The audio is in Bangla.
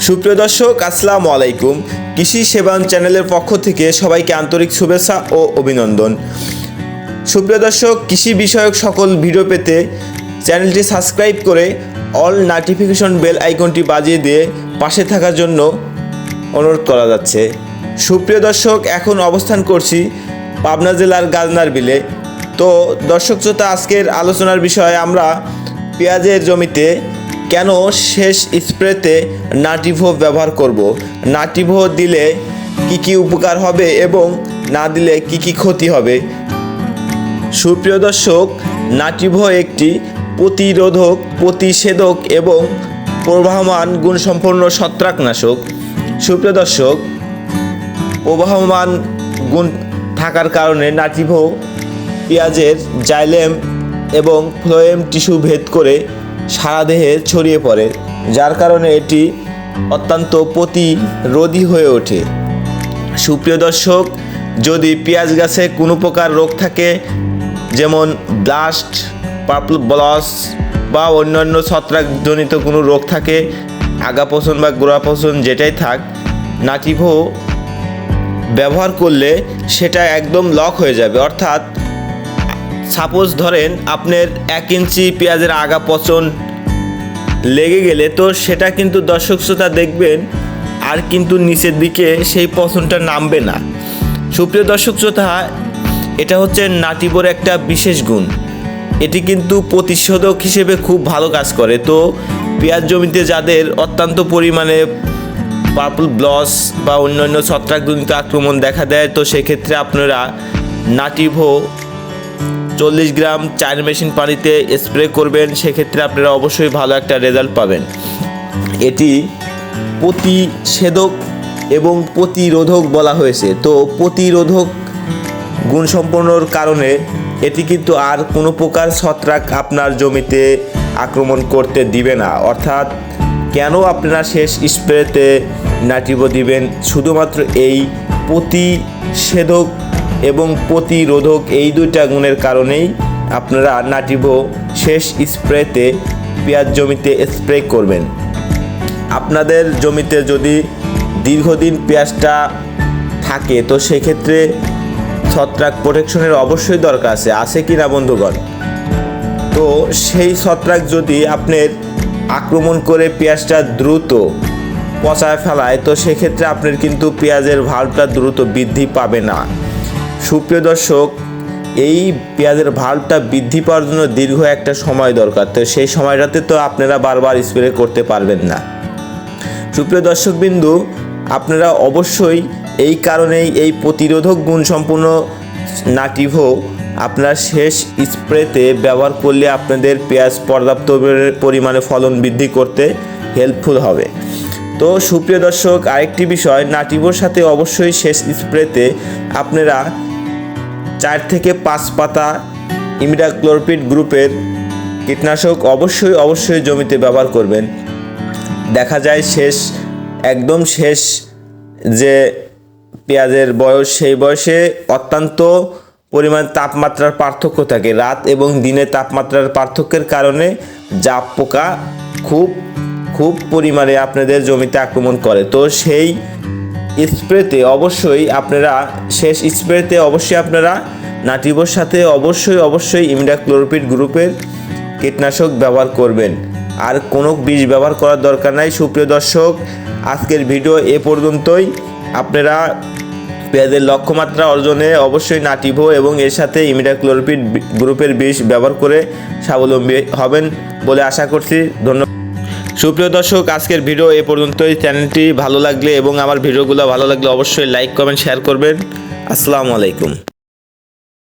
সুপ্রিয় দর্শক, আসসালামু আলাইকুম। কৃষি সেবায়ন চ্যানেলের পক্ষ থেকে সবাইকে আন্তরিক শুভেচ্ছা ও অভিনন্দন। সুপ্রিয় দর্শক, কৃষি বিষয়ক সকল ভিডিও পেতে চ্যানেলটি সাবস্ক্রাইব করে অল নোটিফিকেশন বেল আইকনটি বাজিয়ে দিয়ে পাশে থাকার জন্য অনুরোধ করা যাচ্ছে। সুপ্রিয় দর্শক, এখন অবস্থান করছি পাবনা জেলার গাজনার বিলে। তো দর্শক শ্রোতা, আজকের আলোচনার বিষয়ে আমরা পেঁয়াজের জমিতে কেন শেষ স্প্রেতে নাটিভো ব্যবহার করব, নাটিভো দিলে কি কি উপকার হবে এবং না দিলে কি কি ক্ষতি হবে। সুপ্রিয় দর্শক, নাটিভো একটি প্রতিরোধক, প্রতিষেধক এবং প্রবাহমান গুণসম্পন্ন ছত্রাকনাশক। সুপ্রিয় দর্শক, প্রবাহমান গুণ থাকার কারণে নাটিভো পেঁয়াজের জাইলেম এবং ফ্লোয়েম টিস্যু ভেদ করে সারা দেহে ছড়িয়ে পড়ে, যার কারণে এটি অত্যন্ত প্রতিরোধী হয়ে ওঠে। সুপ্রিয় দর্শক, যদি পেঁয়াজ গাছে কোনো প্রকার রোগ থাকে, যেমন ব্লাস্ট, পার্পল ব্লস বা অন্যান্য ছত্রাকজনিত কোনো রোগ থাকে, আগা পচন বা গোড়া পচন যেটাই থাক, নাটিভো ব্যবহার করলে সেটা একদম লক হয়ে যাবে। অর্থাৎ সাপোজ ধরেন আপনার 1 ইঞ্চি পেঁয়াজের আগা পচন লেগে গেলে, তো সেটা কিন্তু দর্শক শ্রোতা দেখবেন আর কিন্তু নিচের দিকে সেই পচনটা নামবে না। সুপ্রিয় দর্শক শ্রোতা, এটা হচ্ছে নাটিভোর একটা বিশেষ গুণ। এটি কিন্তু প্রতিষেধক হিসেবে খুব ভালো কাজ করে। তো পেঁয়াজ জমিতে যাদের অত্যন্ত পরিমাণে পার্পল ব্লস বা অন্যান্য ছত্রাকজনিত আক্রমণ দেখা দেয়, তো সেক্ষেত্রে আপনারা নাটিভো 40 গ্রাম 4 মেশিন পানিতে স্প্রে করবেন। সেক্ষেত্রে আপনারা অবশ্যই ভালো একটা রেজাল্ট পাবেন। এটি প্রতিষেধক এবং প্রতিরোধক বলা হয়েছে। তো প্রতিরোধক গুণসম্পন্নর কারণে এটি কিন্তু আর কোনো প্রকার ছত্রাক আপনার জমিতে আক্রমণ করতে দিবে না। অর্থাৎ কেন আপনারা শেষ স্প্রেতে নাটিভো দিবেন? শুধুমাত্র এই প্রতিষেধক এবং প্রতিরোধক এই দুইটা গুণের কারণেই আপনারা নাটিভো শেষ স্প্রেতে পেঁয়াজ জমিতে স্প্রে করবেন। আপনাদের জমিতে যদি দীর্ঘদিন পেঁয়াজটা থাকে, তো সেক্ষেত্রে ছত্রাক প্রোটেকশনের অবশ্যই দরকার আছে কি না বন্ধুগণ? তো সেই ছত্রাক যদি আপনার আক্রমণ করে পেঁয়াজটা দ্রুত পচায় ফেলায়, তো সেক্ষেত্রে আপনার কিন্তু পেঁয়াজের ভালটা দ্রুত বৃদ্ধি পাবে না। সুপ্রিয় দর্শক, এই পেঁয়াজের ভালটা বৃদ্ধি পাওয়ার জন্য দীর্ঘ একটা সময় দরকার। তো সেই সময়টাতে তো আপনারা বারবার স্প্রে করতে পারবেন না। সুপ্রিয় দর্শকবিন্দু, আপনারা অবশ্যই এই কারণেই এই প্রতিরোধক গুণসম্পন্ন নাটিভো আপনারা শেষ স্প্রেতে ব্যবহার করলে আপনাদের পেঁয়াজ পর্যাপ্ত পরিমাণে ফলন বৃদ্ধি করতে হেল্পফুল হবে। তো সুপ্রিয় দর্শক, আরেকটি বিষয়, নাটিভোর সাথে অবশ্যই শেষ স্প্রেতে আপনারা 4 থেকে 5 পাতা ইমিডাক্লোরপিড গ্রুপের কীটনাশক অবশ্যই জমিতে ব্যবহার করবেন। দেখা যায় একদম শেষ যে পেঁয়াজের বয়স, সেই বয়সে অত্যন্ত পরিমাণ তাপমাত্রার পার্থক্য থাকে। রাত এবং দিনের তাপমাত্রার পার্থক্যের কারণে জাপ পোকা খুব পরিমাণে আপনাদের জমিতে আক্রমণ করে। তো সেই স্প্রেতে অবশ্যই আপনারা শেষ স্প্রেতে আপনারা নাটিভোর সাথে অবশ্যই ইমিডাক্লোরপিড গ্রুপের কীটনাশক ব্যবহার করবেন। আর কোনো বিষ ব্যবহার করার দরকার নাই। সুপ্রিয় দর্শক, আজকের ভিডিও এ পর্যন্তই। আপনারা পেঁয়াজের লক্ষ্যমাত্রা অর্জনে অবশ্যই নাটিভো এবং এর সাথে ইমিডাক্লোরপিড গ্রুপের বিষ ব্যবহার করে স্বাবলম্বী হবেন বলে আশা করছি। ধন্যবাদ। সুপ্রিয় দর্শক, আজকের ভিডিও এ পর্যন্তই। চ্যানেলটি ভালো লাগলে এবং আমার ভিডিওগুলো ভালো লাগলে অবশ্যই লাইক, কমেন্ট, শেয়ার করবেন। আসসালামু আলাইকুম।